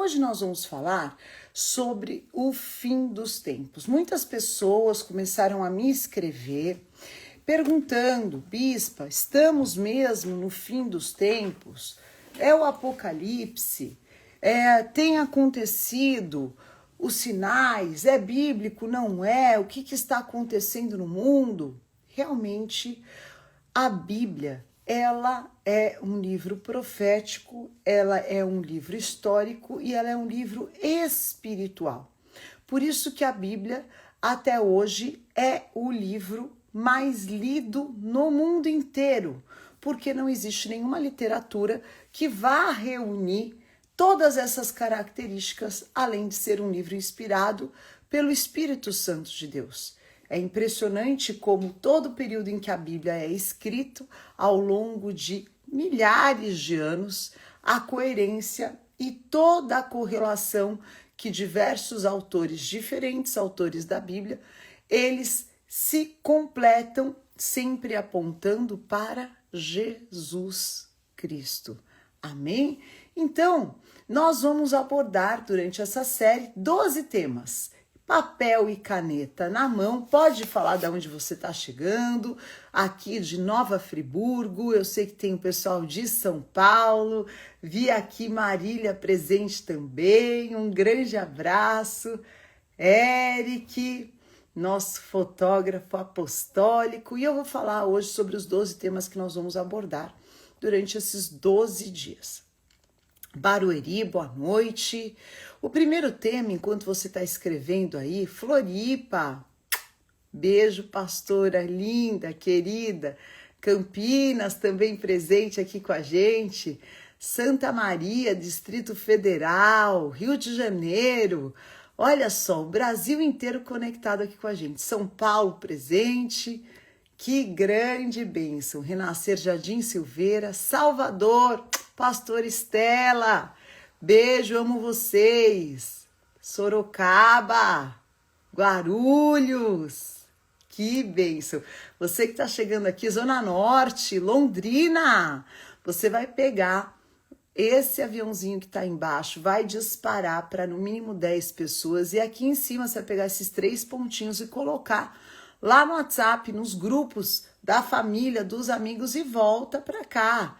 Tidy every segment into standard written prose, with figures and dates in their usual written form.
hoje nós vamos falar sobre o fim dos tempos. Muitas pessoas começaram a me escrever perguntando: Bispa, estamos mesmo no fim dos tempos? É o apocalipse? Tem acontecido os sinais? É bíblico? Não é? O que está acontecendo no mundo? Realmente, a Bíblia, ela é um livro profético, ela é um livro histórico e ela é um livro espiritual. Por isso que a Bíblia, até hoje, é o livro mais lido no mundo inteiro, porque não existe nenhuma literatura que vá reunir todas essas características, além de ser um livro inspirado pelo Espírito Santo de Deus. É impressionante como todo o período em que a Bíblia é escrito, ao longo de milhares de anos, a coerência e toda a correlação que diversos autores, diferentes autores da Bíblia, eles se completam, sempre apontando para Jesus Cristo. Amém? Então, nós vamos abordar durante essa série 12 temas. Papel e caneta na mão, pode falar de onde você está chegando, aqui de Nova Friburgo, eu sei que tem o pessoal de São Paulo, vi aqui Marília presente também, um grande abraço, Eric, nosso fotógrafo apostólico, e eu vou falar hoje sobre os 12 temas que nós vamos abordar durante esses 12 dias. Barueri, boa noite. O primeiro tema, enquanto você está escrevendo aí, Floripa. Beijo, pastora linda, querida. Campinas também presente aqui com a gente. Santa Maria, Distrito Federal, Rio de Janeiro. Olha só, o Brasil inteiro conectado aqui com a gente. São Paulo presente. Que grande bênção. Renascer Jardim Silveira, Salvador, Pastor Estela, beijo, amo vocês. Sorocaba, Guarulhos, que bênção. Você que está chegando aqui, Zona Norte, Londrina, você vai pegar esse aviãozinho que está embaixo, vai disparar para no mínimo 10 pessoas e aqui em cima você vai pegar esses 3 pontinhos e colocar lá no WhatsApp, nos grupos da família, dos amigos e volta para cá.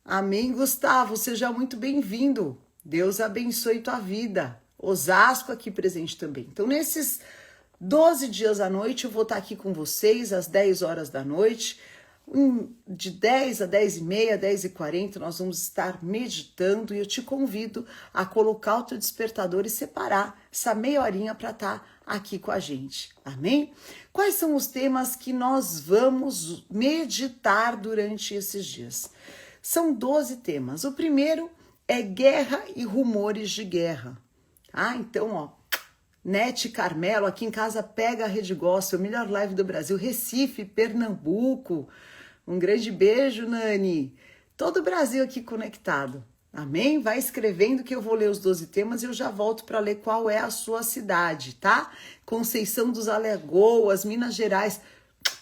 Amém, Gustavo, seja muito bem-vindo. Deus abençoe tua vida. Osasco aqui presente também. Então, nesses 12 dias à noite, eu vou estar aqui com vocês às 10 horas da noite. De 10 a 10h30, 10h40, nós vamos estar meditando e eu te convido a colocar o teu despertador e separar essa meia horinha para estar aqui com a gente. Amém? Quais são os temas que nós vamos meditar durante esses dias? São 12 temas. O primeiro é guerra e rumores de guerra. Então, ó, Nete Carmelo, aqui em casa pega a Rede Gospel, melhor live do Brasil, Recife, Pernambuco. Um grande beijo, Nani. Todo o Brasil aqui conectado. Amém? Vai escrevendo que eu vou ler os 12 temas e eu já volto para ler qual é a sua cidade, tá? Conceição dos Alagoas, Minas Gerais.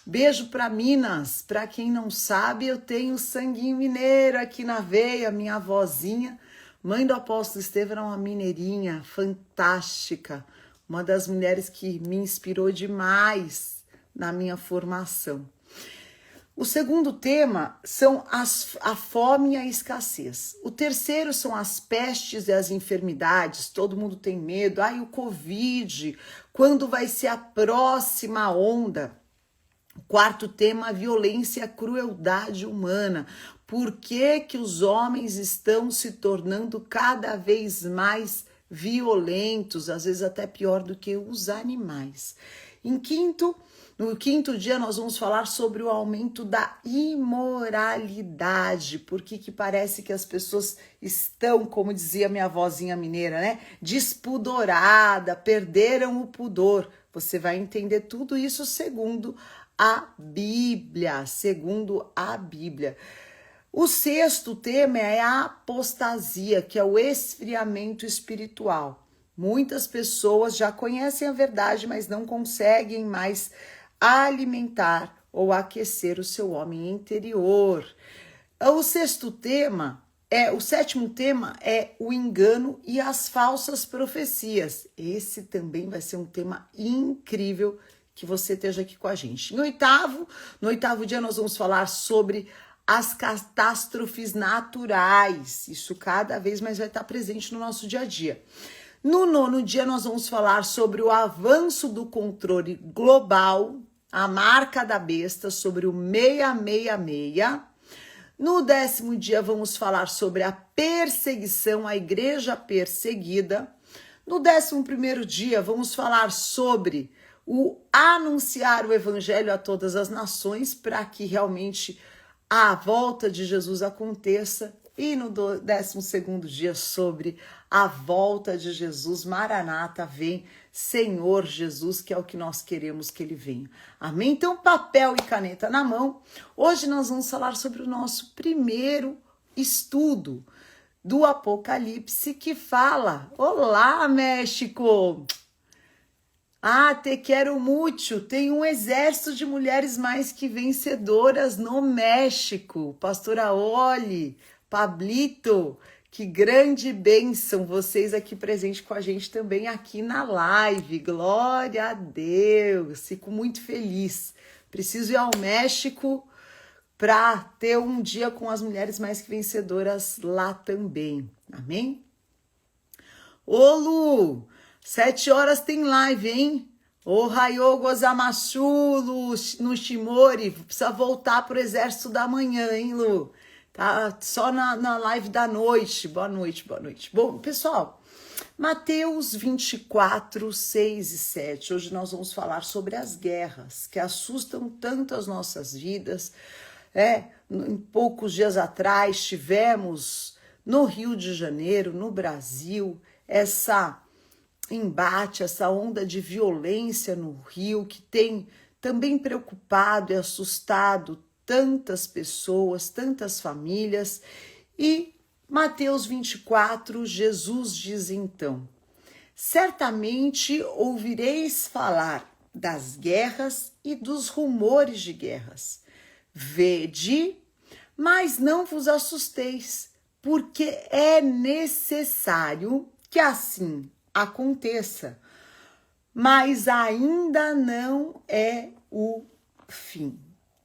Beijo para Minas. Para quem não sabe, eu tenho sanguinho mineiro aqui na veia, minha avózinha. Mãe do apóstolo Estevão era uma mineirinha fantástica. Uma das mulheres que me inspirou demais na minha formação. O segundo tema são a fome e a escassez. O terceiro são as pestes e as enfermidades. Todo mundo tem medo. O Covid. Quando vai ser a próxima onda? O quarto tema, a violência e a crueldade humana. Por que que os homens estão se tornando cada vez mais violentos, às vezes até pior do que os animais? No quinto dia nós vamos falar sobre o aumento da imoralidade. Por que parece que as pessoas estão, como dizia minha avózinha mineira, né? Despudorada, perderam o pudor. Você vai entender tudo isso segundo a Bíblia, O sexto tema é a apostasia, que é o esfriamento espiritual. Muitas pessoas já conhecem a verdade, mas não conseguem mais alimentar ou aquecer o seu homem interior. O sexto tema O sétimo tema é o engano e as falsas profecias. Esse também vai ser um tema incrível que você esteja aqui com a gente. No oitavo dia nós vamos falar sobre as catástrofes naturais. Isso cada vez mais vai estar presente no nosso dia a dia. No nono dia nós vamos falar sobre o avanço do controle global, a marca da besta, sobre o 666. No 10º dia vamos falar sobre a perseguição, a igreja perseguida. No 11º dia vamos falar sobre o anunciar o evangelho a todas as nações para que realmente a volta de Jesus aconteça. E no 12º dia sobre a volta de Jesus, Maranata, vem Senhor Jesus, que é o que nós queremos que ele venha. Amém? Então, papel e caneta na mão. Hoje nós vamos falar sobre o nosso primeiro estudo do Apocalipse, que fala: Olá, México! Te quero muito. Tem um exército de mulheres mais que vencedoras no México. Pastora Oli, Pablito, que grande bênção vocês aqui presentes com a gente também aqui na live. Glória a Deus. Fico muito feliz. Preciso ir ao México para ter um dia com as mulheres mais que vencedoras lá também. Amém? Ô, Lu! 7 horas tem live, hein? O Raio Gozamassu, no Shimori, precisa voltar pro exército da manhã, hein, Lu? Tá só na live da noite. Boa noite, boa noite. Bom, pessoal, Mateus 24, 6 e 7. Hoje nós vamos falar sobre as guerras que assustam tanto as nossas vidas. Em poucos dias atrás tivemos no Rio de Janeiro, no Brasil, essa embate, essa onda de violência no Rio, que tem também preocupado e assustado tantas pessoas, tantas famílias. E Mateus 24, Jesus diz então: certamente ouvireis falar das guerras e dos rumores de guerras. Vede, mas não vos assusteis, porque é necessário que assim aconteça, mas ainda não é o fim.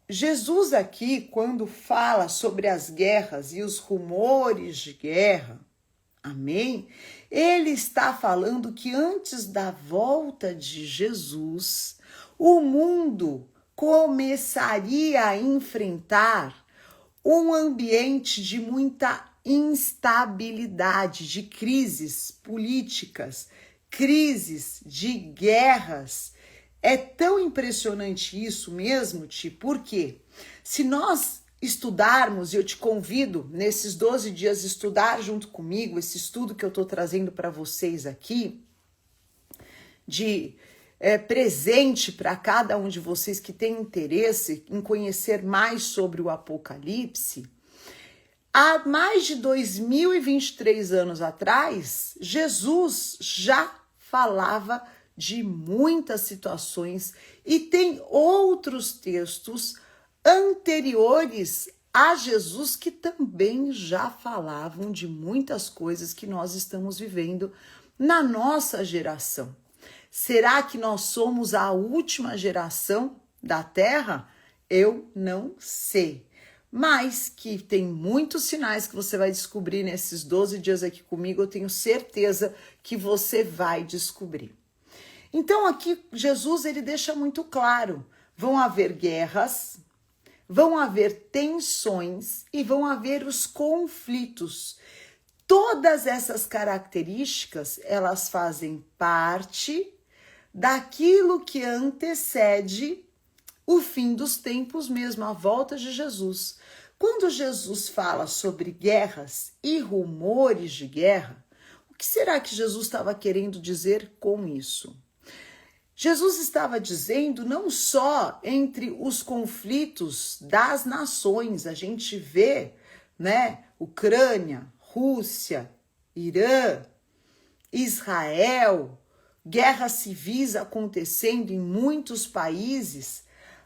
Jesus aqui, quando fala sobre as guerras e os rumores de guerra, amém? Ele está falando que antes da volta de Jesus, o mundo começaria a enfrentar um ambiente de muita instabilidade, de crises políticas, crises de guerras. É tão impressionante isso mesmo, Ti, porque se nós estudarmos, e eu te convido nesses 12 dias a estudar junto comigo, esse estudo que eu estou trazendo para vocês aqui, de presente para cada um de vocês que tem interesse em conhecer mais sobre o Apocalipse. Há mais de 2023 anos atrás, Jesus já falava de muitas situações e tem outros textos anteriores a Jesus que também já falavam de muitas coisas que nós estamos vivendo na nossa geração. Será que nós somos a última geração da Terra? Eu não sei. Mas que tem muitos sinais que você vai descobrir nesses 12 dias aqui comigo, eu tenho certeza que você vai descobrir. Então aqui Jesus ele deixa muito claro, vão haver guerras, vão haver tensões e vão haver os conflitos. Todas essas características, elas fazem parte daquilo que antecede o fim dos tempos mesmo, a volta de Jesus. Quando Jesus fala sobre guerras e rumores de guerra, o que será que Jesus estava querendo dizer com isso? Jesus estava dizendo não só entre os conflitos das nações, a gente vê, Ucrânia, Rússia, Irã, Israel, guerras civis acontecendo em muitos países,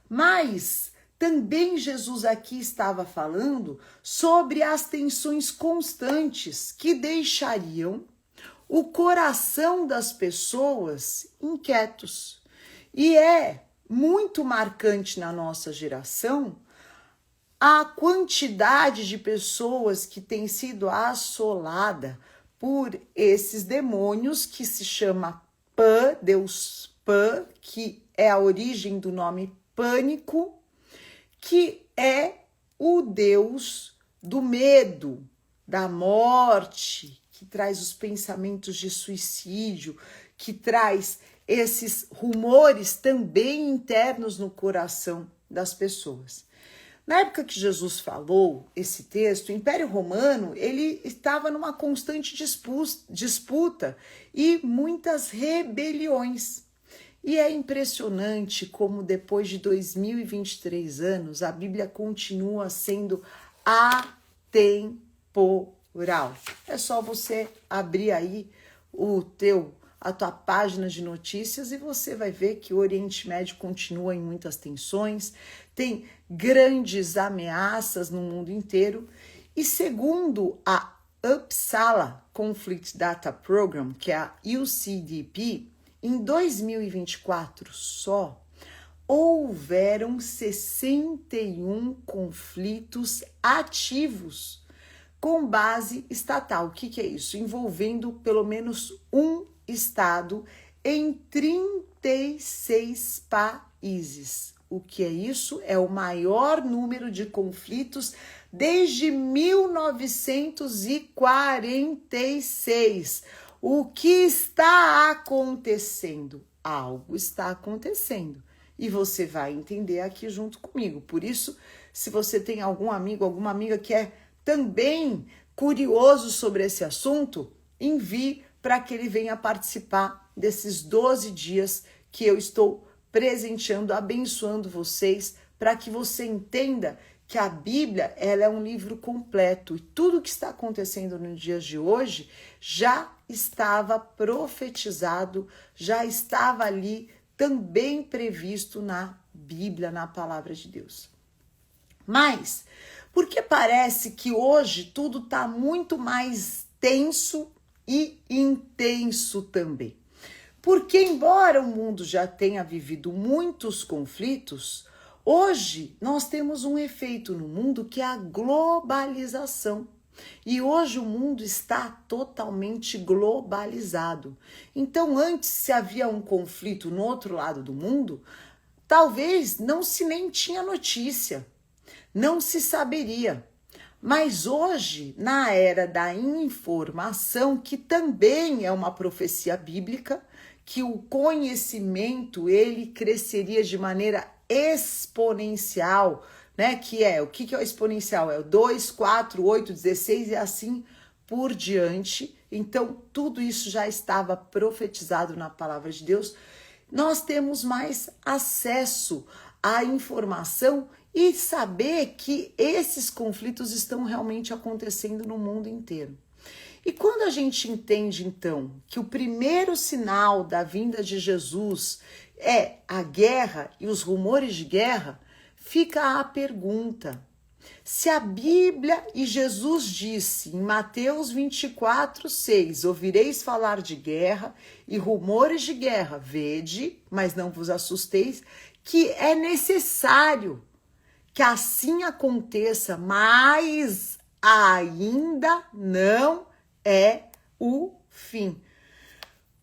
mas também Jesus aqui estava falando sobre as tensões constantes que deixariam o coração das pessoas inquietos. E é muito marcante na nossa geração a quantidade de pessoas que tem sido assolada por esses demônios que se chama Pan, Deus Pan, que é a origem do nome pânico, que é o Deus do medo, da morte, que traz os pensamentos de suicídio, que traz esses rumores também internos no coração das pessoas. Na época que Jesus falou esse texto, o Império Romano ele estava numa constante disputa e muitas rebeliões. E é impressionante como depois de 2023 anos, a Bíblia continua sendo atemporal. É só você abrir aí a tua página de notícias e você vai ver que o Oriente Médio continua em muitas tensões, tem grandes ameaças no mundo inteiro. E segundo a Uppsala Conflict Data Program, que é a UCDP, em 2024 só, houveram 61 conflitos ativos com base estatal. O que é isso? Envolvendo pelo menos um estado em 36 países. O que é isso? É o maior número de conflitos desde 1946. O que está acontecendo? Algo está acontecendo. E você vai entender aqui junto comigo. Por isso, se você tem algum amigo, alguma amiga que é também curioso sobre esse assunto, envie para que ele venha participar desses 12 dias que eu estou presenteando, abençoando vocês, para que você entenda que a Bíblia ela é um livro completo e tudo que está acontecendo nos dias de hoje já estava profetizado, já estava ali também previsto na Bíblia, na palavra de Deus. Mas, porque parece que hoje tudo está muito mais tenso e intenso também. Porque embora o mundo já tenha vivido muitos conflitos, hoje nós temos um efeito no mundo que é a globalização. E hoje o mundo está totalmente globalizado. Então, antes, se havia um conflito no outro lado do mundo, talvez não se nem tinha notícia, não se saberia. Mas hoje, na era da informação, que também é uma profecia bíblica, que o conhecimento ele cresceria de maneira exponencial, né? Que é, o que é o exponencial? É o 2, 4, 8, 16 e assim por diante. Então, tudo isso já estava profetizado na palavra de Deus. Nós temos mais acesso à informação e saber que esses conflitos estão realmente acontecendo no mundo inteiro. E quando a gente entende, então, que o primeiro sinal da vinda de Jesus é a guerra e os rumores de guerra, fica a pergunta: se a Bíblia e Jesus disse em Mateus 24:6, ouvireis falar de guerra e rumores de guerra, vede, mas não vos assusteis, que é necessário que assim aconteça, mas ainda não é o fim.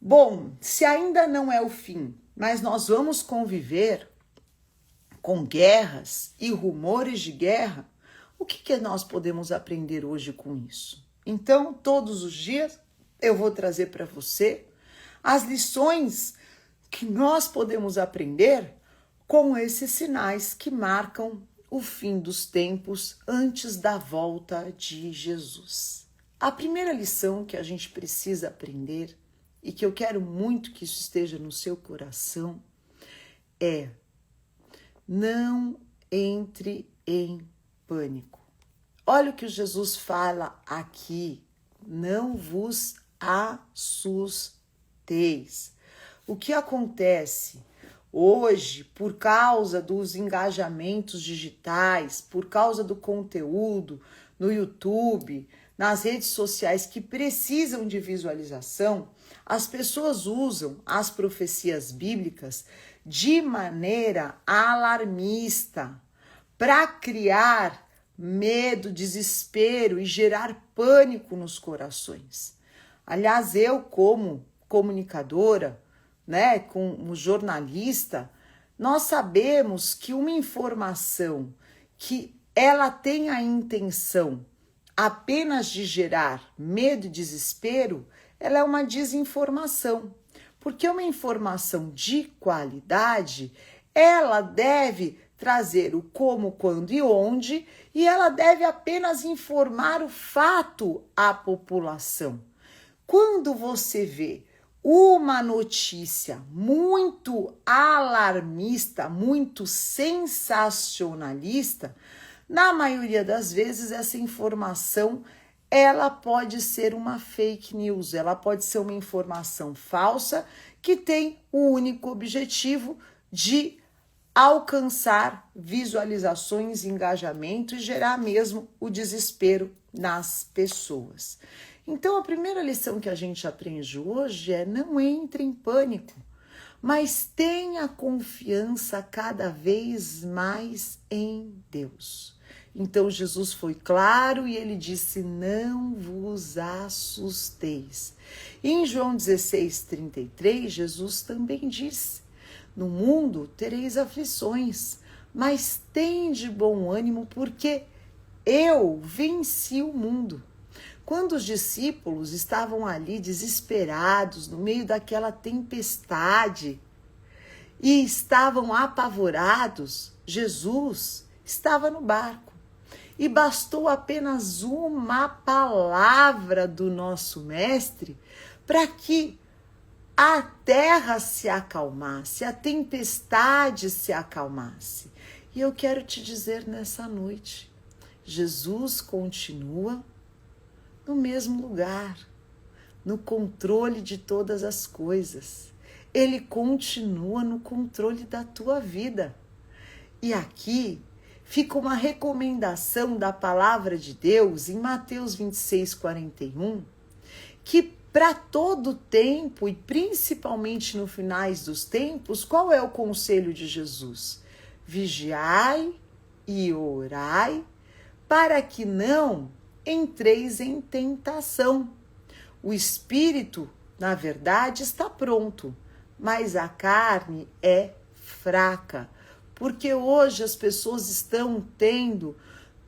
Bom, se ainda não é o fim, mas nós vamos conviver com guerras e rumores de guerra, o que nós podemos aprender hoje com isso? Então, todos os dias eu vou trazer para você as lições que nós podemos aprender com esses sinais que marcam o fim dos tempos antes da volta de Jesus. A primeira lição que a gente precisa aprender e que eu quero muito que isso esteja no seu coração é: não entre em pânico. Olha o que Jesus fala aqui: não vos assusteis. O que acontece? Hoje, por causa dos engajamentos digitais, por causa do conteúdo no YouTube, nas redes sociais que precisam de visualização, as pessoas usam as profecias bíblicas de maneira alarmista para criar medo, desespero e gerar pânico nos corações. Aliás, eu como comunicadora, né, como jornalista, nós sabemos que uma informação que ela tem a intenção apenas de gerar medo e desespero, ela é uma desinformação. Porque uma informação de qualidade, ela deve trazer o como, quando e onde, e ela deve apenas informar o fato à população. Quando você vê uma notícia muito alarmista, muito sensacionalista, na maioria das vezes essa informação ela pode ser uma fake news, ela pode ser uma informação falsa que tem o único objetivo de alcançar visualizações, engajamento e gerar mesmo o desespero nas pessoas. Então, a primeira lição que a gente aprende hoje é: não entre em pânico, mas tenha confiança cada vez mais em Deus. Então, Jesus foi claro e ele disse: não vos assusteis. E em João 16:33, Jesus também disse: no mundo tereis aflições, mas tende bom ânimo, porque eu venci o mundo. Quando os discípulos estavam ali desesperados, no meio daquela tempestade, e estavam apavorados, Jesus estava no barco. E bastou apenas uma palavra do nosso mestre para que a terra se acalmasse, a tempestade se acalmasse. E eu quero te dizer nessa noite, Jesus continua no mesmo lugar, no controle de todas as coisas. Ele continua no controle da tua vida. E aqui fica uma recomendação da palavra de Deus em Mateus 26:41, que para todo tempo e principalmente no finais dos tempos, qual é o conselho de Jesus? Vigiai e orai para que não entreis em tentação. O espírito, na verdade, está pronto, mas a carne é fraca. Porque hoje as pessoas estão tendo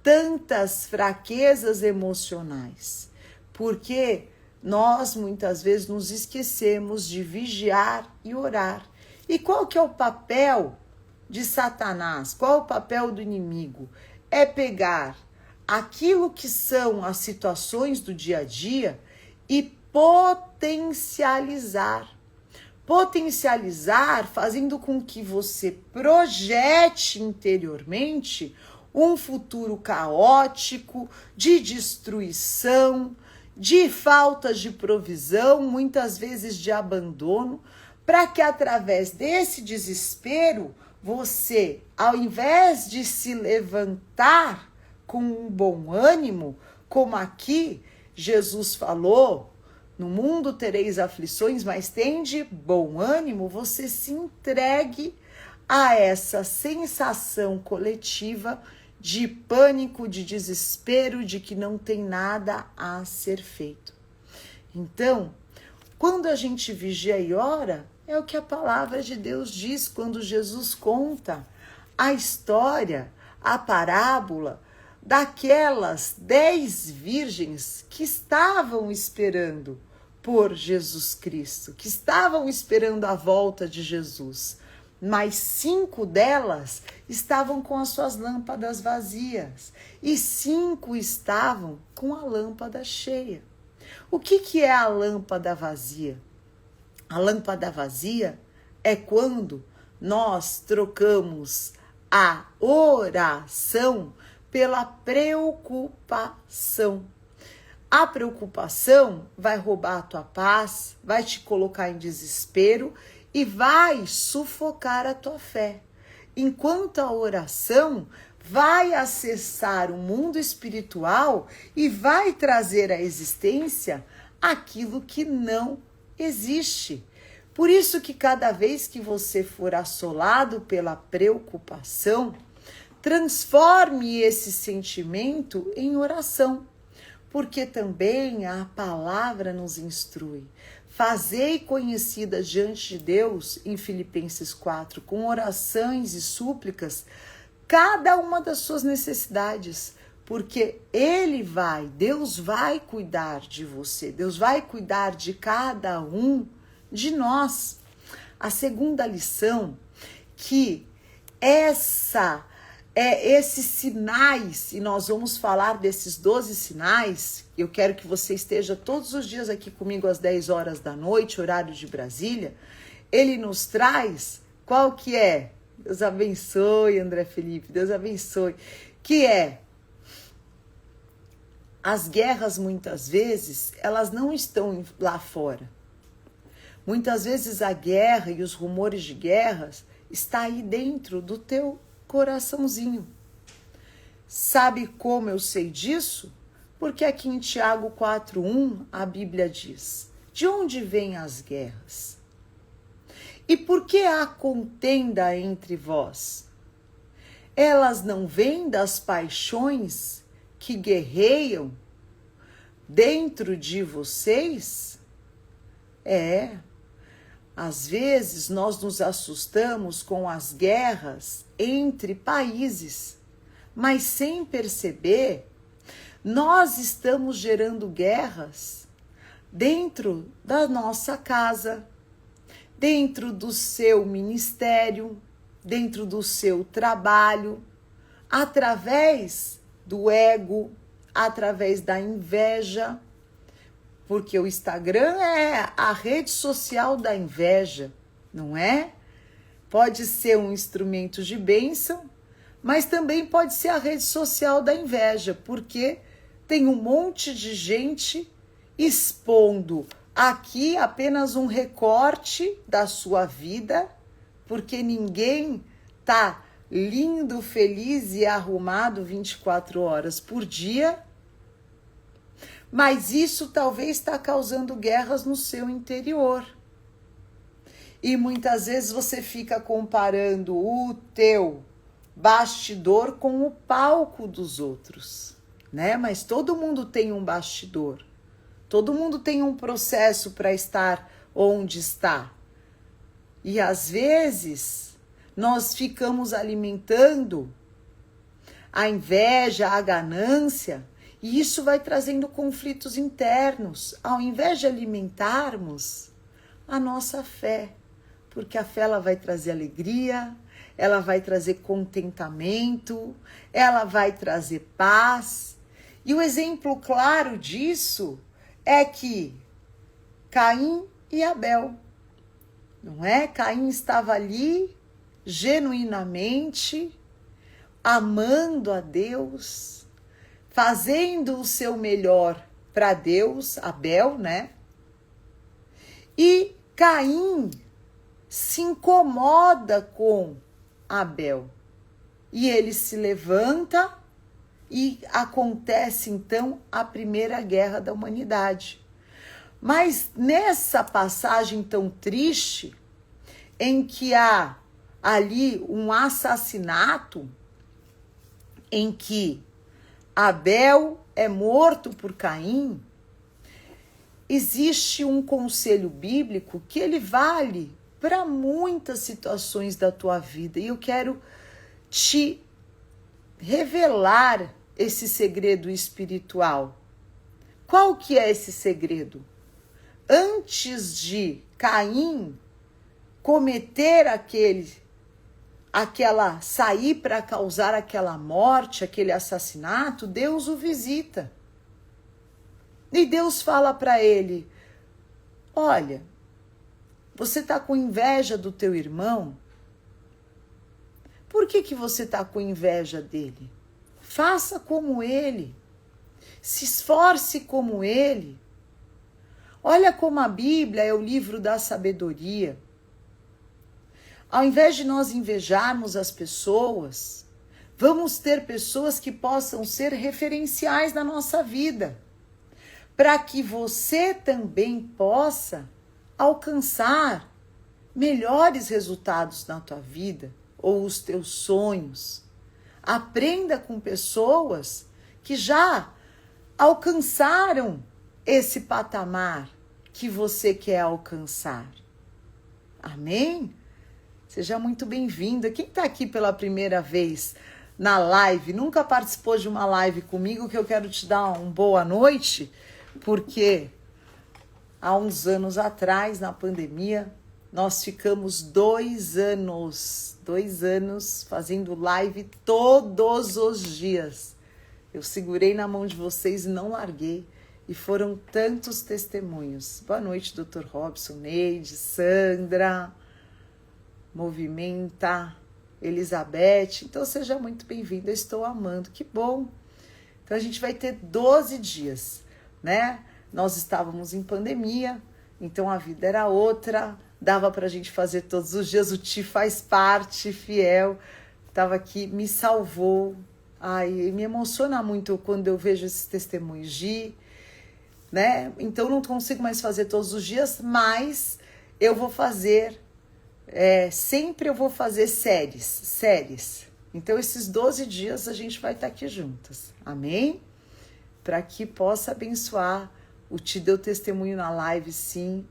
tantas fraquezas emocionais. Porque nós muitas vezes nos esquecemos de vigiar e orar. E qual que é o papel de Satanás? Qual é o papel do inimigo? É pegar aquilo que são as situações do dia a dia e potencializar. Potencializar fazendo com que você projete interiormente um futuro caótico, de destruição, de falta de provisão, muitas vezes de abandono, para que através desse desespero você, ao invés de se levantar com um bom ânimo, como aqui Jesus falou, no mundo tereis aflições, mas tende bom ânimo, você se entregue a essa sensação coletiva de pânico, de desespero, de que não tem nada a ser feito. Então, quando a gente vigia e ora, é o que a palavra de Deus diz quando Jesus conta a história, a parábola daquelas 10 virgens que estavam esperando por Jesus Cristo, que estavam esperando a volta de Jesus, mas 5 delas estavam com as suas lâmpadas vazias e 5 estavam com a lâmpada cheia. O que é a lâmpada vazia? A lâmpada vazia é quando nós trocamos a oração pela preocupação. A preocupação vai roubar a tua paz, vai te colocar em desespero e vai sufocar a tua fé. Enquanto a oração vai acessar o mundo espiritual e vai trazer à existência aquilo que não existe. Por isso que cada vez que você for assolado pela preocupação, transforme esse sentimento em oração, porque também a palavra nos instrui. Fazei conhecida diante de Deus, em Filipenses 4, com orações e súplicas, cada uma das suas necessidades, porque Deus vai cuidar de você, Deus vai cuidar de cada um de nós. A segunda lição, que esses sinais, e nós vamos falar desses 12 sinais, eu quero que você esteja todos os dias aqui comigo às 10 horas da noite, horário de Brasília. Ele nos traz, qual que é? Deus abençoe, André Felipe, Deus abençoe. Que é, as guerras muitas vezes, elas não estão lá fora. Muitas vezes a guerra e os rumores de guerras está aí dentro do teu coraçãozinho. Sabe como eu sei disso? Porque aqui em Tiago 4:1 a Bíblia diz: de onde vêm as guerras? E por que há contenda entre vós? Elas não vêm das paixões que guerreiam dentro de vocês? Às vezes nós nos assustamos com as guerras entre países, mas sem perceber, nós estamos gerando guerras dentro da nossa casa, dentro do seu ministério, dentro do seu trabalho, através do ego, através da inveja, porque o Instagram é a rede social da inveja, não é? Pode ser um instrumento de bênção, mas também pode ser a rede social da inveja, porque tem um monte de gente expondo aqui apenas um recorte da sua vida, porque ninguém tá lindo, feliz e arrumado 24 horas por dia. Mas isso talvez está causando guerras no seu interior. E muitas vezes você fica comparando o teu bastidor com o palco dos outros, né? Mas todo mundo tem um bastidor. Todo mundo tem um processo para estar onde está. E às vezes nós ficamos alimentando a inveja, a ganância, e isso vai trazendo conflitos internos, ao invés de alimentarmos a nossa fé. Porque a fé ela vai trazer alegria, ela vai trazer contentamento, ela vai trazer paz. E o exemplo claro disso é que Caim e Abel, não é? Caim estava ali genuinamente amando a Deus, fazendo o seu melhor para Deus, Abel, né? E Caim se incomoda com Abel. E ele se levanta e acontece então a primeira guerra da humanidade. Mas nessa passagem tão triste, em que há ali um assassinato, em que Abel é morto por Caim, existe um conselho bíblico que ele vale para muitas situações da tua vida. E eu quero te revelar esse segredo espiritual. Qual que é esse segredo? Antes de Caim cometer sair para causar aquela morte, aquele assassinato, Deus o visita. E Deus fala para ele: olha, você está com inveja do teu irmão? Por que você está com inveja dele? Faça como ele. Se esforce como ele. Olha como a Bíblia é o livro da sabedoria. Ao invés de nós invejarmos as pessoas, vamos ter pessoas que possam ser referenciais na nossa vida, para que você também possa alcançar melhores resultados na tua vida ou os teus sonhos. Aprenda com pessoas que já alcançaram esse patamar que você quer alcançar. Amém? Seja muito bem-vinda. Quem está aqui pela primeira vez na live, nunca participou de uma live comigo, que eu quero te dar uma boa noite, porque há uns anos atrás, na pandemia, nós ficamos 2 anos fazendo live todos os dias. Eu segurei na mão de vocês e não larguei. E foram tantos testemunhos. Boa noite, Dr. Robson, Neide, Sandra, Movimenta, Elizabeth. Então, seja muito bem-vinda. Eu estou amando. Que bom. Então, a gente vai ter 12 dias, né? Nós estávamos em pandemia, então a vida era outra. Dava para a gente fazer todos os dias. O Ti faz parte, fiel. Estava aqui, me salvou. Ai, me emociona muito quando eu vejo esses testemunhos de, né? Então não consigo mais fazer todos os dias, mas eu vou fazer, sempre eu vou fazer séries. Então esses 12 dias a gente vai estar aqui juntas, amém? Para que possa abençoar. O Ti deu testemunho na live, sim.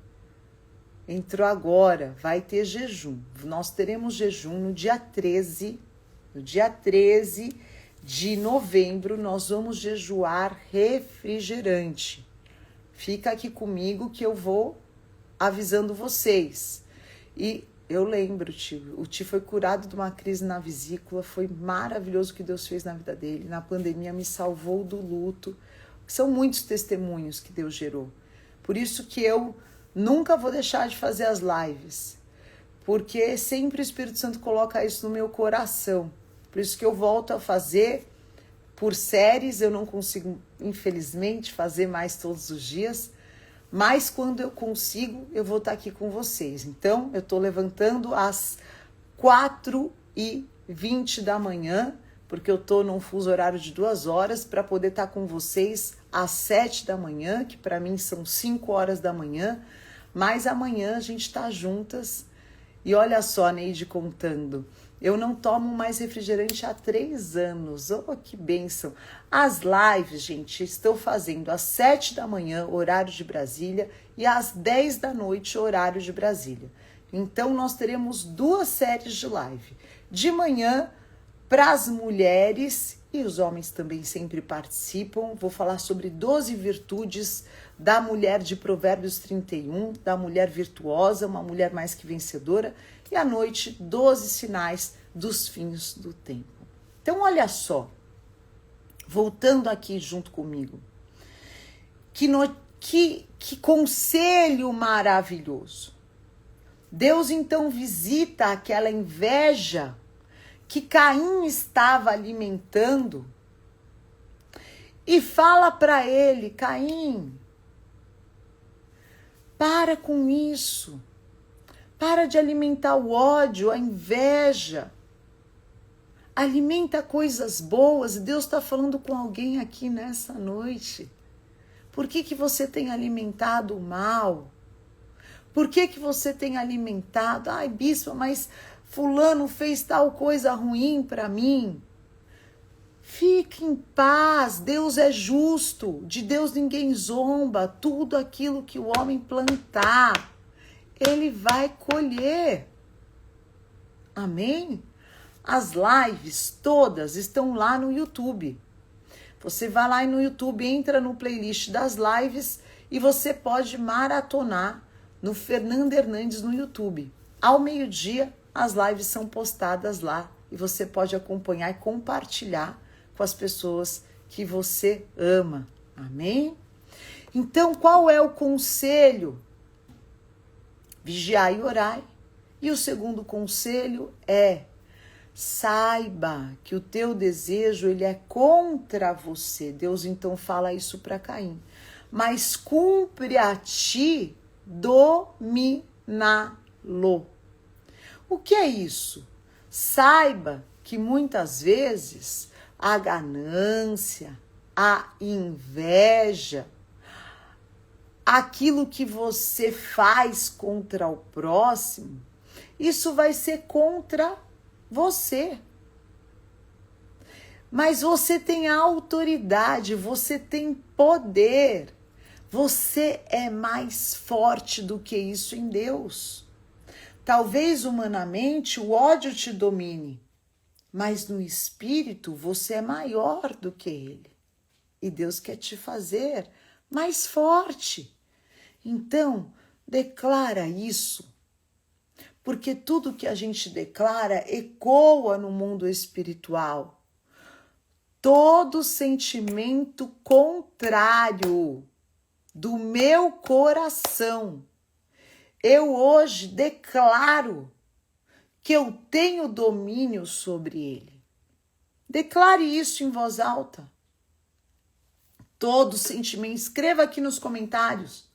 Entrou agora, vai ter jejum. Nós teremos jejum no dia 13. No dia 13 de novembro, nós vamos jejuar refrigerante. Fica aqui comigo que eu vou avisando vocês. E eu lembro, tio, o Ti foi curado de uma crise na vesícula. Foi maravilhoso o que Deus fez na vida dele. Na pandemia me salvou do luto. São muitos testemunhos que Deus gerou. Por isso que eu nunca vou deixar de fazer as lives, porque sempre o Espírito Santo coloca isso no meu coração. Por isso que eu volto a fazer por séries. Eu não consigo, infelizmente, fazer mais todos os dias, mas quando eu consigo, eu vou estar aqui com vocês. Então, eu estou levantando às 4h20 da manhã, porque eu estou num fuso horário de 2 horas, para poder estar com vocês às 7 da manhã, que para mim são 5 horas da manhã, mas amanhã a gente está juntas. E olha só, Neide contando, eu não tomo mais refrigerante há 3 anos, oh que bênção. As lives, gente, estou fazendo às 7 da manhã, horário de Brasília, e às 10 da noite, horário de Brasília. Então nós teremos 2 séries de live, de manhã para as mulheres, e os homens também sempre participam. Vou falar sobre 12 virtudes da mulher de Provérbios 31, da mulher virtuosa, uma mulher mais que vencedora. E à noite, 12 sinais dos fins do tempo. Então, olha só, voltando aqui junto comigo, que conselho maravilhoso. Deus então visita aquela inveja que Caim estava alimentando e fala para ele: Caim, para com isso, para de alimentar o ódio, a inveja, alimenta coisas boas. Deus está falando com alguém aqui nessa noite. Por que você tem alimentado o mal? Por que você tem alimentado? Ai, bispo, mas fulano fez tal coisa ruim para mim. Fique em paz, Deus é justo, de Deus ninguém zomba. Tudo aquilo que o homem plantar, ele vai colher. Amém? As lives todas estão lá no YouTube. Você vai lá no YouTube, entra no playlist das lives e você pode maratonar no Fernanda Hernandes no YouTube. Ao meio-dia, as lives são postadas lá e você pode acompanhar e compartilhar com as pessoas que você ama. Amém? Então, qual é o conselho? Vigiai e orai. E o segundo conselho é: saiba que o teu desejo, ele é contra você. Deus então fala isso para Caim. Mas cumpre a ti dominá-lo. O que é isso? Saiba que muitas vezes a ganância, a inveja, aquilo que você faz contra o próximo, isso vai ser contra você. Mas você tem autoridade, você tem poder. Você é mais forte do que isso em Deus. Talvez humanamente o ódio te domine, mas no espírito você é maior do que ele. E Deus quer te fazer mais forte. Então, declara isso. Porque tudo que a gente declara ecoa no mundo espiritual. Todo sentimento contrário do meu coração, eu hoje declaro que eu tenho domínio sobre ele. Declare isso em voz alta. Todo sentimento, escreva aqui nos comentários.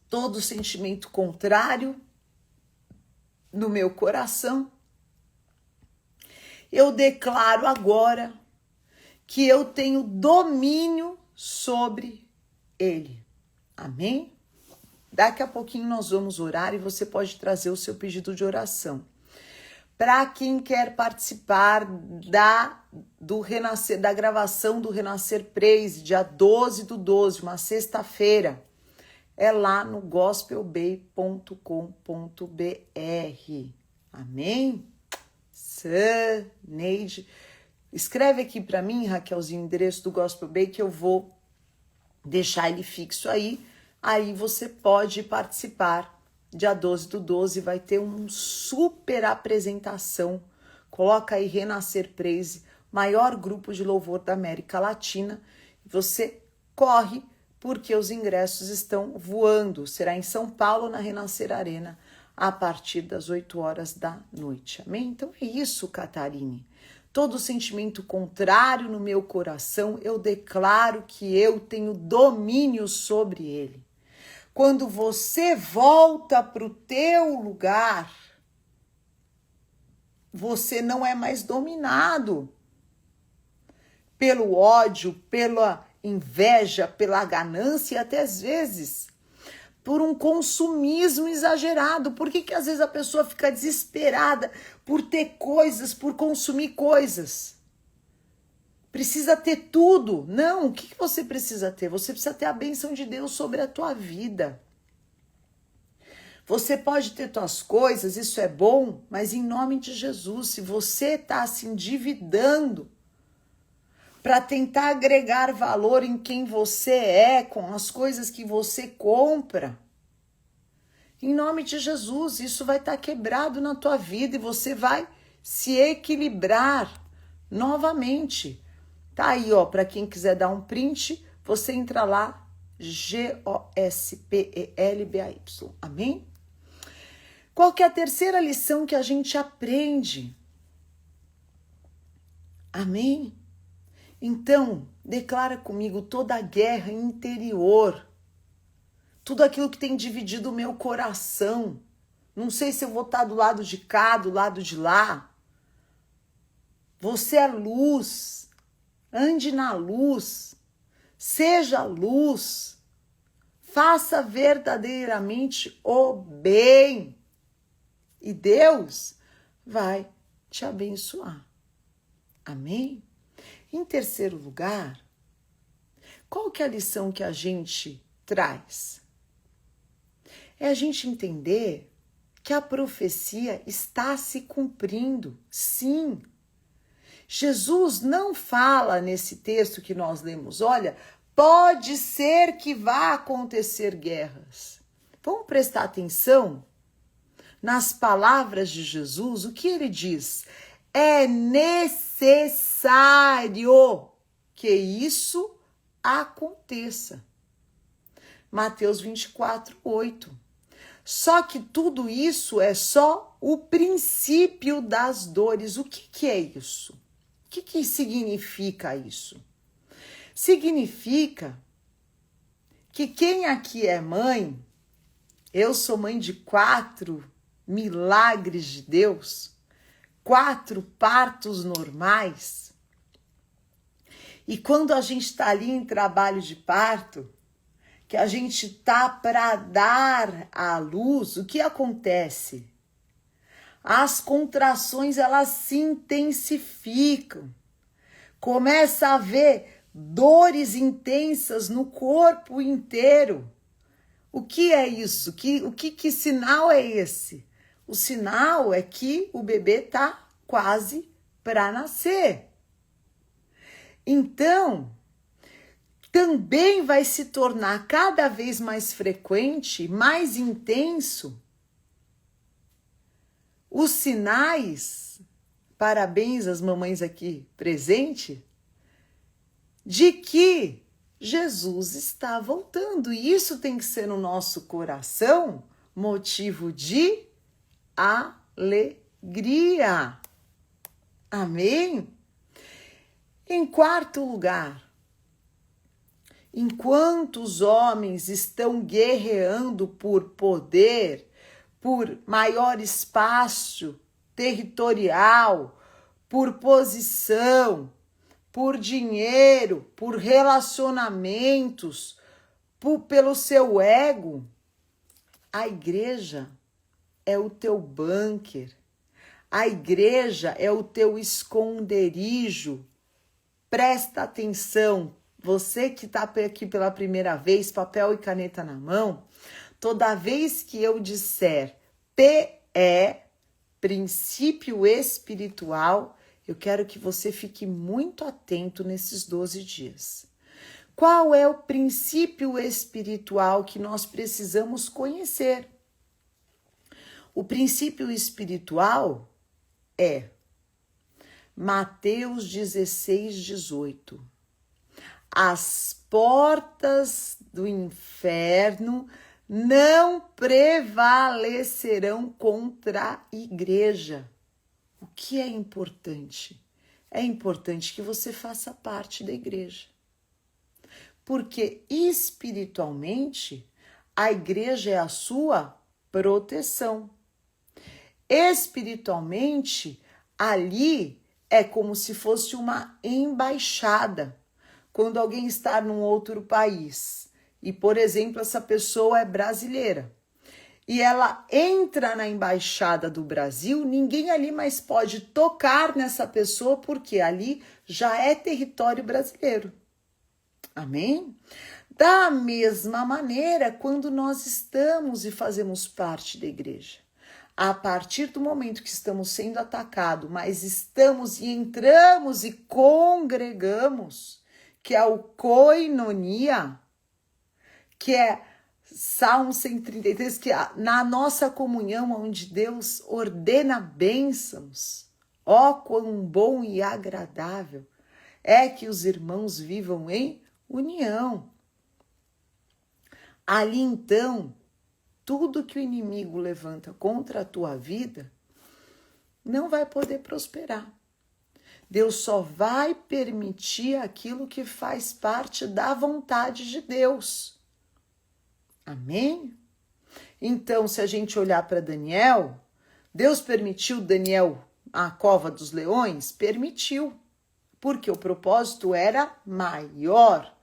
Todo sentimento contrário no meu coração, eu declaro agora que eu tenho domínio sobre ele. Amém? Daqui a pouquinho nós vamos orar e você pode trazer o seu pedido de oração. Para quem quer participar da gravação do Renascer Praise, dia 12/12, uma sexta-feira, é lá no gospelbay.com.br. Amém? Neide. Escreve aqui para mim, Raquelzinho, o endereço do Gospel Bay, que eu vou deixar ele fixo aí. Aí você pode participar. Dia 12/12 vai ter uma super apresentação. Coloca aí Renascer Praise, maior grupo de louvor da América Latina. Você corre, porque os ingressos estão voando. Será em São Paulo, na Renascer Arena, a partir das 8 horas da noite. Amém? Então é isso, Catarine. Todo sentimento contrário no meu coração, eu declaro que eu tenho domínio sobre ele. Quando você volta para o teu lugar, você não é mais dominado pelo ódio, pela inveja, pela ganância e até às vezes por um consumismo exagerado. Por que às vezes a pessoa fica desesperada por ter coisas, por consumir coisas? Precisa ter tudo. Não, o que você precisa ter? Você precisa ter a bênção de Deus sobre a tua vida. Você pode ter tuas coisas, isso é bom, mas em nome de Jesus, se você está se endividando para tentar agregar valor em quem você é, com as coisas que você compra, em nome de Jesus, isso vai estar quebrado na tua vida e você vai se equilibrar novamente. Tá aí, ó, para quem quiser dar um print, você entra lá, GOSPELBAY. Amém? Qual que é a terceira lição que a gente aprende? Amém? Então, declara comigo toda a guerra interior, tudo aquilo que tem dividido o meu coração. Não sei se eu vou estar do lado de cá, do lado de lá. Você é luz, ande na luz, seja luz, faça verdadeiramente o bem e Deus vai te abençoar. Amém? Em terceiro lugar, qual que é a lição que a gente traz? É a gente entender que a profecia está se cumprindo, sim. Jesus não fala nesse texto que nós lemos, olha, pode ser que vá acontecer guerras. Vamos prestar atenção nas palavras de Jesus, o que ele diz? É necessário que isso aconteça. Mateus 24:8. Só que tudo isso é só o princípio das dores. O que é isso? O que significa isso? Significa que quem aqui é mãe, eu sou mãe de 4 milagres de Deus, 4 partos normais. E quando a gente está ali em trabalho de parto, que a gente tá para dar à luz, o que acontece? As contrações, elas se intensificam. Começa a haver dores intensas no corpo inteiro. O que é isso? Que sinal é esse? O sinal é que o bebê tá quase para nascer. Então, também vai se tornar cada vez mais frequente, mais intenso, os sinais, parabéns às mamães aqui presentes, de que Jesus está voltando. E isso tem que ser no nosso coração motivo de alegria. Amém? Em quarto lugar, enquanto os homens estão guerreando por poder, por maior espaço territorial, por posição, por dinheiro, por relacionamentos, pelo seu ego, a igreja é o teu bunker, a igreja é o teu esconderijo. Presta atenção, você que está aqui pela primeira vez, papel e caneta na mão, toda vez que eu disser PE, princípio espiritual, eu quero que você fique muito atento nesses 12 dias. Qual é o princípio espiritual que nós precisamos conhecer? O princípio espiritual é Mateus 16:18. As portas do inferno não prevalecerão contra a igreja. O que é importante? É importante que você faça parte da igreja. Porque espiritualmente, a igreja é a sua proteção. Espiritualmente, ali é como se fosse uma embaixada. Quando alguém está num outro país e, por exemplo, essa pessoa é brasileira e ela entra na embaixada do Brasil, ninguém ali mais pode tocar nessa pessoa porque ali já é território brasileiro. Amém? Da mesma maneira, quando nós estamos e fazemos parte da igreja, a partir do momento que estamos sendo atacados, mas estamos e entramos e congregamos, que é o koinonia, que é Salmo 133, que é na nossa comunhão, onde Deus ordena bênçãos. Ó, quão bom e agradável é que os irmãos vivam em união. Ali então, tudo que o inimigo levanta contra a tua vida não vai poder prosperar. Deus só vai permitir aquilo que faz parte da vontade de Deus. Amém? Então, se a gente olhar para Daniel, Deus permitiu Daniel a cova dos leões? Permitiu, porque o propósito era maior.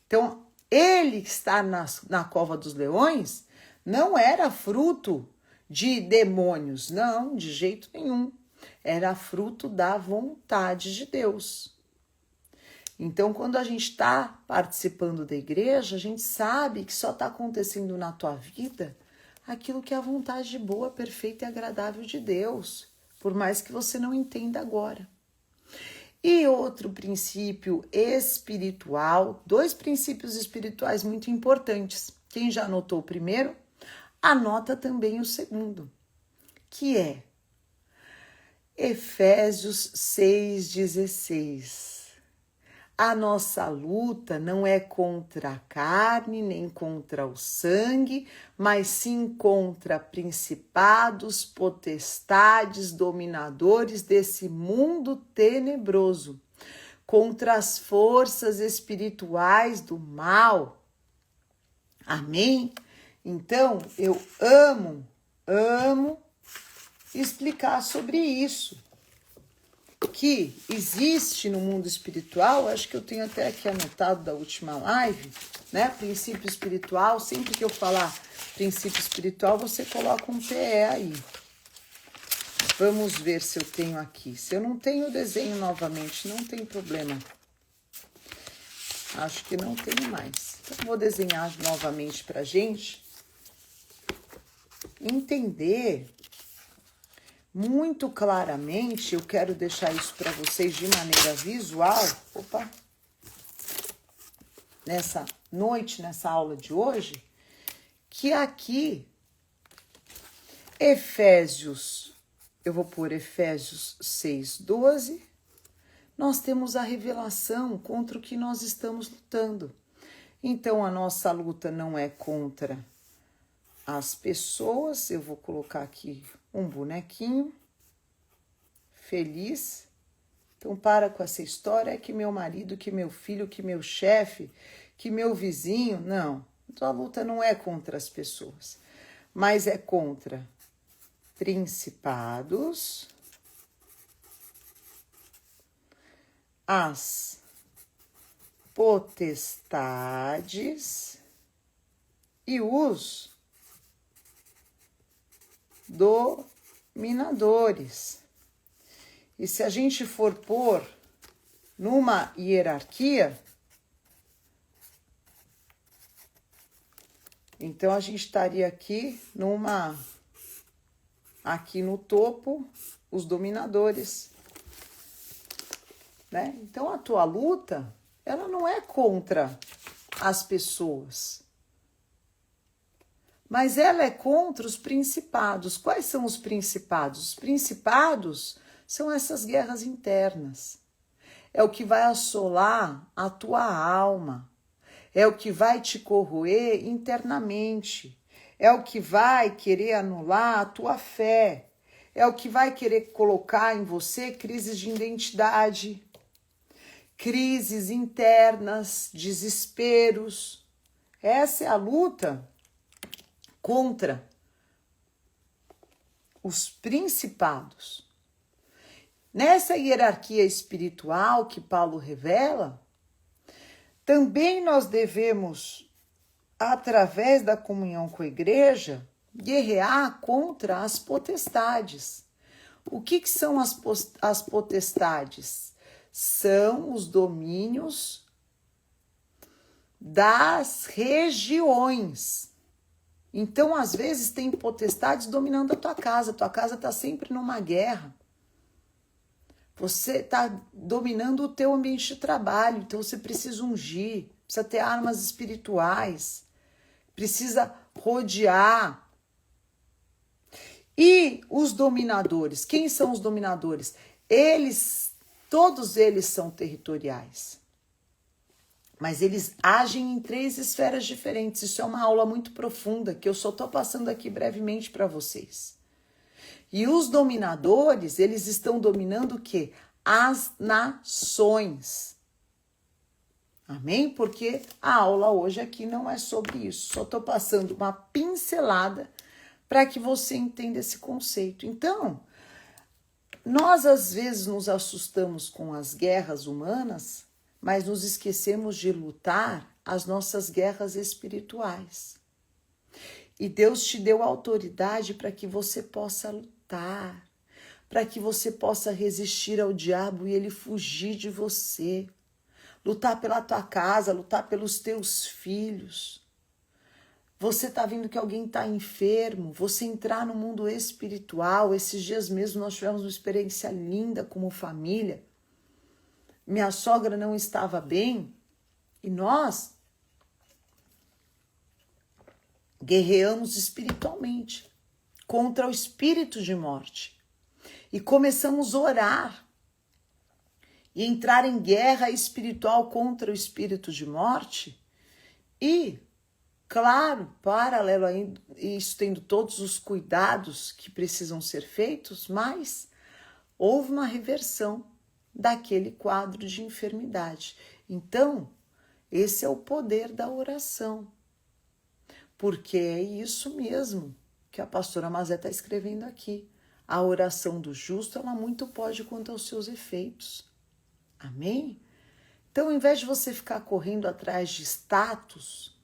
Então, ele estar na cova dos leões não era fruto de demônios, não, de jeito nenhum. Era fruto da vontade de Deus. Então, quando a gente está participando da igreja, a gente sabe que só está acontecendo na tua vida aquilo que é a vontade boa, perfeita e agradável de Deus, por mais que você não entenda agora. E outro princípio espiritual, 2 princípios espirituais muito importantes. Quem já anotou o primeiro, anota também o segundo, que é Efésios 6,16. A nossa luta não é contra a carne, nem contra o sangue, mas sim contra principados, potestades, dominadores desse mundo tenebroso, contra as forças espirituais do mal. Amém? Então, eu amo explicar sobre isso. Que existe no mundo espiritual, acho que eu tenho até aqui anotado da última live, né? Princípio espiritual, sempre que eu falar princípio espiritual, você coloca um PE aí. Vamos ver se eu tenho aqui. Se eu não tenho, eu desenho novamente, não tem problema. Acho que não tenho mais. Então, vou desenhar novamente pra gente entender muito claramente. Eu quero deixar isso para vocês de maneira visual. Opa! Nessa noite, nessa aula de hoje, que aqui, Efésios, eu vou pôr Efésios 6:12, nós temos a revelação contra o que nós estamos lutando. Então, a nossa luta não é contra as pessoas. Eu vou colocar aqui um bonequinho feliz. Então, para com essa história, é que meu marido, que meu filho, que meu chefe, que meu vizinho. Não, então a luta não é contra as pessoas, mas é contra principados, as potestades e os dominadores. E se a gente for pôr numa hierarquia, então a gente estaria aqui aqui no topo, os dominadores, né? Então a tua luta, ela não é contra as pessoas, mas ela é contra os principados. Quais são os principados? Os principados são essas guerras internas. É o que vai assolar a tua alma. É o que vai te corroer internamente. É o que vai querer anular a tua fé. É o que vai querer colocar em você crises de identidade, crises internas, desesperos. Essa é a luta contra os principados. Nessa hierarquia espiritual que Paulo revela, também nós devemos, através da comunhão com a igreja, guerrear contra as potestades. O que são as potestades? São os domínios das regiões. Então, às vezes, tem potestades dominando a tua casa está sempre numa guerra. Você está dominando o teu ambiente de trabalho, então você precisa ungir, precisa ter armas espirituais, precisa rodear. E os dominadores, quem são os dominadores? Todos eles são territoriais, mas eles agem em 3 esferas diferentes. Isso é uma aula muito profunda que eu só estou passando aqui brevemente para vocês. E os dominadores, eles estão dominando o quê? As nações. Amém? Porque a aula hoje aqui não é sobre isso. Só estou passando uma pincelada para que você entenda esse conceito. Então, nós às vezes nos assustamos com as guerras humanas, mas nos esquecemos de lutar as nossas guerras espirituais. E Deus te deu autoridade para que você possa lutar, para que você possa resistir ao diabo e ele fugir de você. Lutar pela tua casa, lutar pelos teus filhos. Você está vendo que alguém está enfermo, você entrar no mundo espiritual. Esses dias mesmo nós tivemos uma experiência linda como família. Minha sogra não estava bem e nós guerreamos espiritualmente contra o espírito de morte e começamos a orar e entrar em guerra espiritual contra o espírito de morte. E, claro, paralelo a isso, tendo todos os cuidados que precisam ser feitos, mas houve uma reversão daquele quadro de enfermidade. Então, esse é o poder da oração. porque é isso mesmo que a pastora Mazé está escrevendo aqui. A oração do justo, ela muito pode quanto aos seus efeitos. Amém? Então, ao invés de você ficar correndo atrás de status,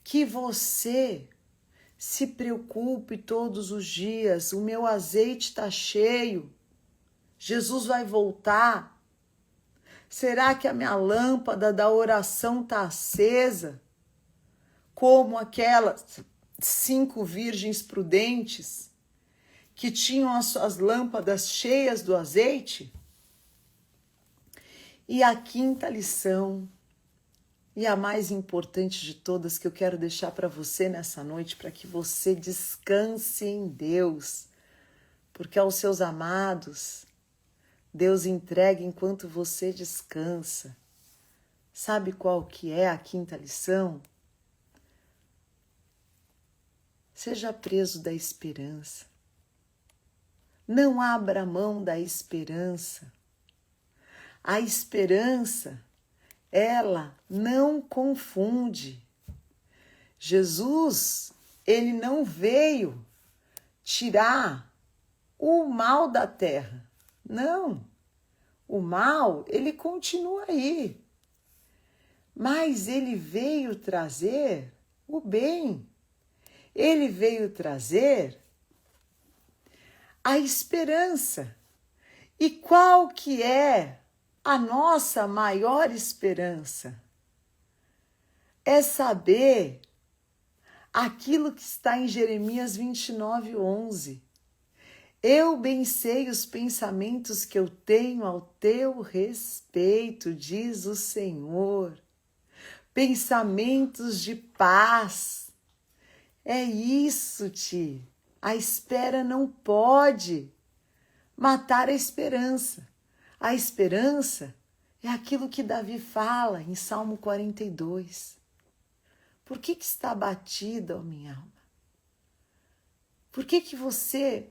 que você se preocupe todos os dias. O meu azeite está cheio. Jesus vai voltar. Será que a minha lâmpada da oração está acesa? Como aquelas 5 virgens prudentes que tinham as suas lâmpadas cheias do azeite? E a quinta lição, e a mais importante de todas, que eu quero deixar para você nessa noite, para que você descanse em Deus, porque aos seus amados, Deus entrega enquanto você descansa. Sabe qual que é a quinta lição? Seja preso da esperança. Não abra mão da esperança. A esperança, ela não confunde. Jesus, ele não veio tirar o mal da terra. Não. O mal, ele continua aí. Mas ele veio trazer o bem. Ele veio trazer a esperança. E qual que é a nossa maior esperança? É saber aquilo que está em Jeremias 29:11. Eu bem sei os pensamentos que eu tenho ao teu respeito, diz o Senhor. Pensamentos de paz. É isso, Ti. A espera não pode matar a esperança. A esperança é aquilo que Davi fala em Salmo 42. Por que está abatida, ó minha alma? Por que você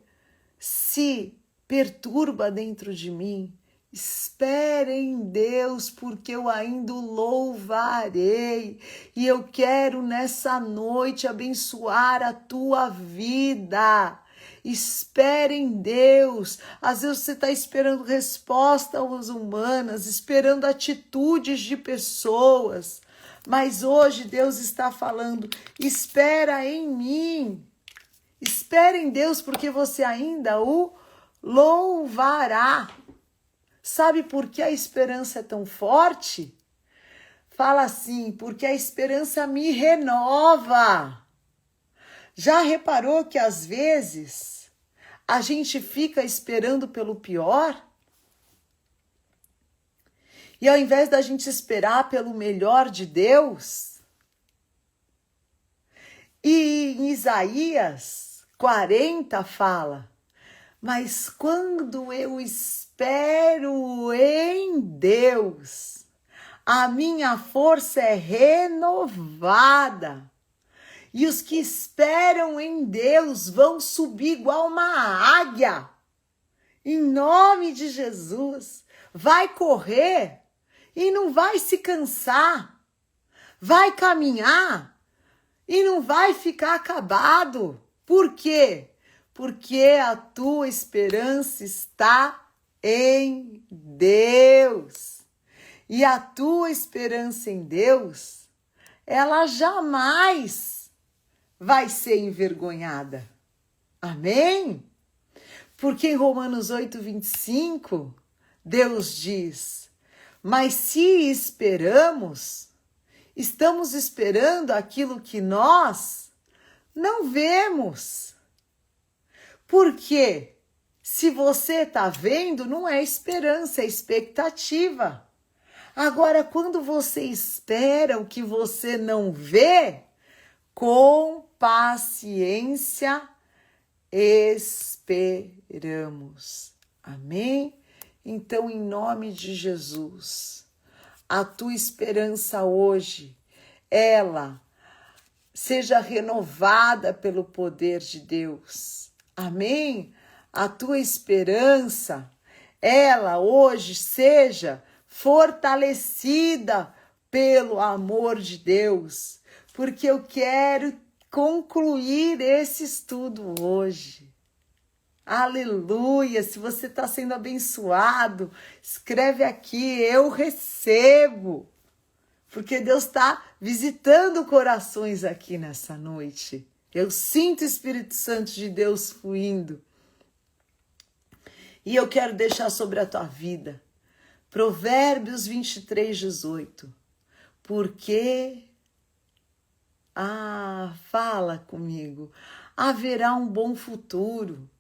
se perturba dentro de mim? Espere em Deus, porque eu ainda o louvarei. E eu quero nessa noite abençoar a tua vida. Espere em Deus. Às vezes você está esperando respostas humanas, esperando atitudes de pessoas. Mas hoje Deus está falando, espera em mim. Espere em Deus, porque você ainda o louvará. Sabe por que a esperança é tão forte? Fala assim, porque a esperança me renova. Já reparou que às vezes a gente fica esperando pelo pior? E ao invés da gente esperar pelo melhor de Deus? E em Isaías 40 fala, mas quando eu espero em Deus, a minha força é renovada. E os que esperam em Deus vão subir igual uma águia. Em nome de Jesus. Vai correr e não vai se cansar. Vai caminhar e não vai ficar acabado. Por quê? Porque a tua esperança está em Deus. E a tua esperança em Deus, ela jamais vai ser envergonhada. Amém? Porque em Romanos 8:25, Deus diz, mas se esperamos, estamos esperando aquilo que nós não vemos. Porque se você está vendo, não é esperança, é expectativa. Agora, quando você espera o que você não vê, com paciência esperamos. Amém? Então, em nome de Jesus, a tua esperança hoje, ela seja renovada pelo poder de Deus. Amém? A tua esperança, ela hoje seja fortalecida pelo amor de Deus. Porque eu quero concluir esse estudo hoje. Aleluia! Se você está sendo abençoado, escreve aqui, eu recebo. Porque Deus está visitando corações aqui nessa noite. Eu sinto o Espírito Santo de Deus fluindo. E eu quero deixar sobre a tua vida Provérbios 23, 18. Porque, fala comigo, haverá um bom futuro.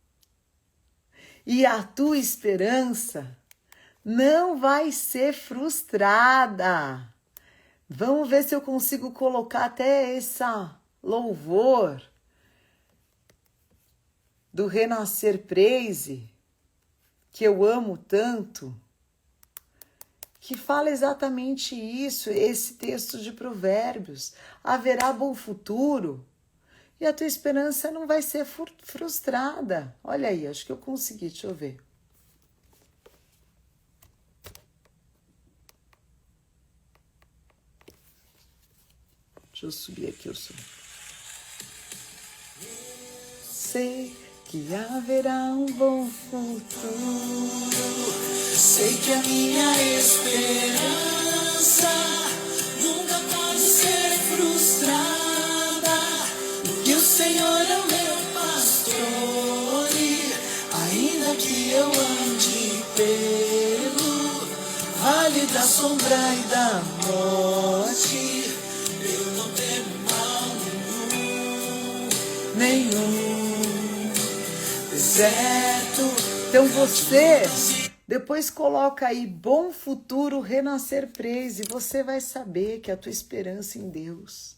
E a tua esperança não vai ser frustrada. Vamos ver se eu consigo colocar até esse louvor do Renascer Praise, que eu amo tanto, que fala exatamente isso, esse texto de Provérbios. Haverá bom futuro e a tua esperança não vai ser frustrada. Olha aí, acho que eu consegui, deixa eu ver. Deixa eu subir aqui o som. Sei que haverá um bom futuro. Sei que a minha esperança nunca pode ser frustrada. Porque o Senhor é o meu pastor e ainda que eu ande pelo vale da sombra e da morte, nenhum deserto. Então você depois coloca aí bom futuro, Renascer Praise, e você vai saber que a tua esperança em Deus,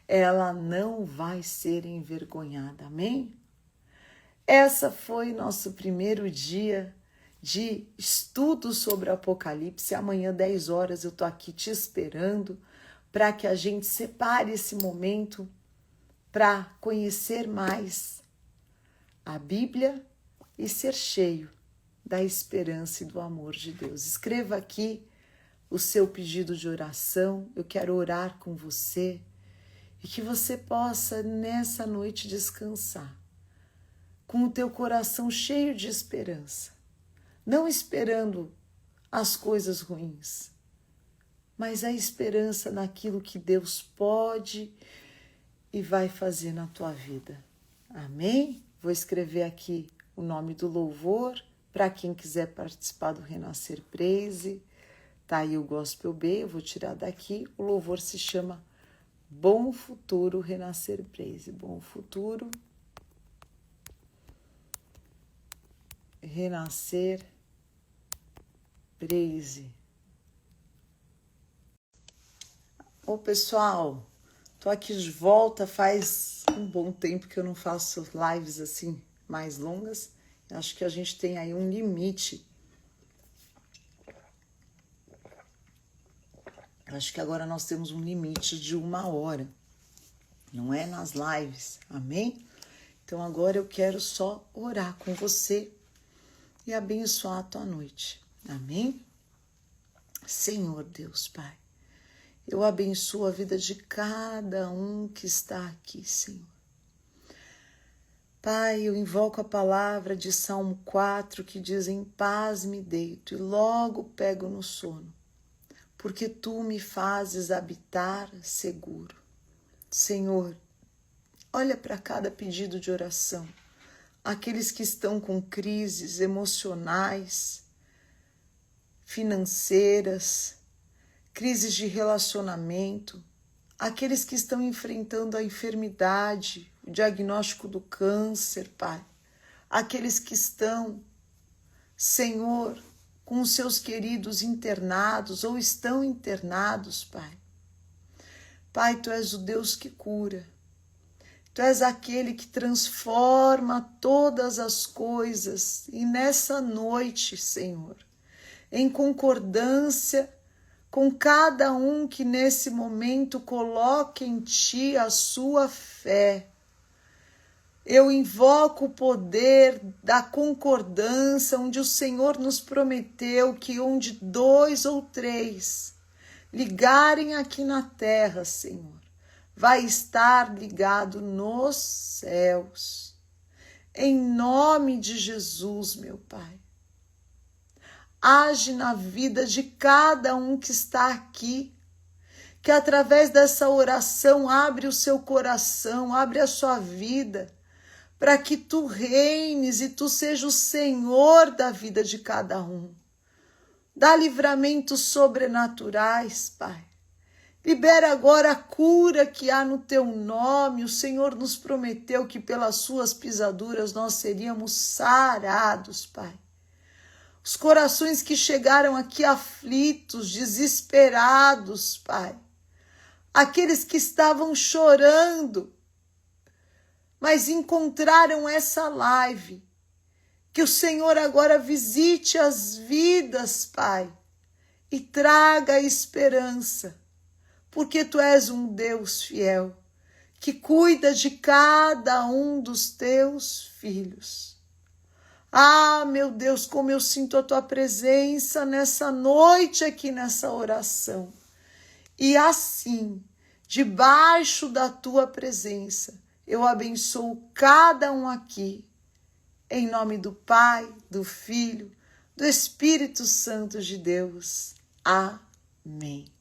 ela não vai ser envergonhada, amém? Essa foi nosso primeiro dia de estudo sobre o Apocalipse. Amanhã 10 horas eu tô aqui te esperando para que a gente separe esse momento para conhecer mais a Bíblia e ser cheio da esperança e do amor de Deus. Escreva aqui o seu pedido de oração, eu quero orar com você e que você possa nessa noite descansar com o teu coração cheio de esperança, não esperando as coisas ruins, mas a esperança naquilo que Deus pode e vai fazer na tua vida. Amém? Vou escrever aqui o nome do louvor para quem quiser participar do Renascer Praise. Tá aí o Gospel B, eu vou tirar daqui. O louvor se chama Bom Futuro Renascer Praise. Bom Futuro Renascer Praise. Ô pessoal, tô aqui de volta, faz um bom tempo que eu não faço lives assim mais longas. Acho que a gente tem aí um limite. Acho que agora nós temos um limite de 1 hora, não é nas lives, amém? Então agora eu quero só orar com você e abençoar a tua noite, amém? Senhor Deus Pai, eu abençoo a vida de cada um que está aqui, Senhor. Pai, eu invoco a palavra de Salmo 4 que diz: em paz me deito e logo pego no sono, porque tu me fazes habitar seguro. Senhor, olha para cada pedido de oração, aqueles que estão com crises emocionais, financeiras, crises de relacionamento, aqueles que estão enfrentando a enfermidade, o diagnóstico do câncer, Pai, aqueles que estão, Senhor, com os seus queridos internados ou estão internados, Pai. Pai, Tu és o Deus que cura. Tu és aquele que transforma todas as coisas. E nessa noite, Senhor, em concordância com cada um que nesse momento coloque em Ti a sua fé, eu invoco o poder da concordância, onde o Senhor nos prometeu que onde 2 ou 3 ligarem aqui na terra, Senhor, vai estar ligado nos céus. Em nome de Jesus, meu Pai. Age na vida de cada um que está aqui, que através dessa oração abre o seu coração, abre a sua vida, para que tu reines e tu seja o Senhor da vida de cada um. Dá livramentos sobrenaturais, Pai. Libera agora a cura que há no teu nome. O Senhor nos prometeu que pelas suas pisaduras nós seríamos sarados, Pai. Os corações que chegaram aqui aflitos, desesperados, Pai. Aqueles que estavam chorando, mas encontraram essa live. Que o Senhor agora visite as vidas, Pai, e traga esperança, porque Tu és um Deus fiel, que cuida de cada um dos Teus filhos. Ah, meu Deus, como eu sinto a Tua presença nessa noite aqui nessa oração. E assim, debaixo da Tua presença, eu abençoo cada um aqui, em nome do Pai, do Filho, do Espírito Santo de Deus. Amém.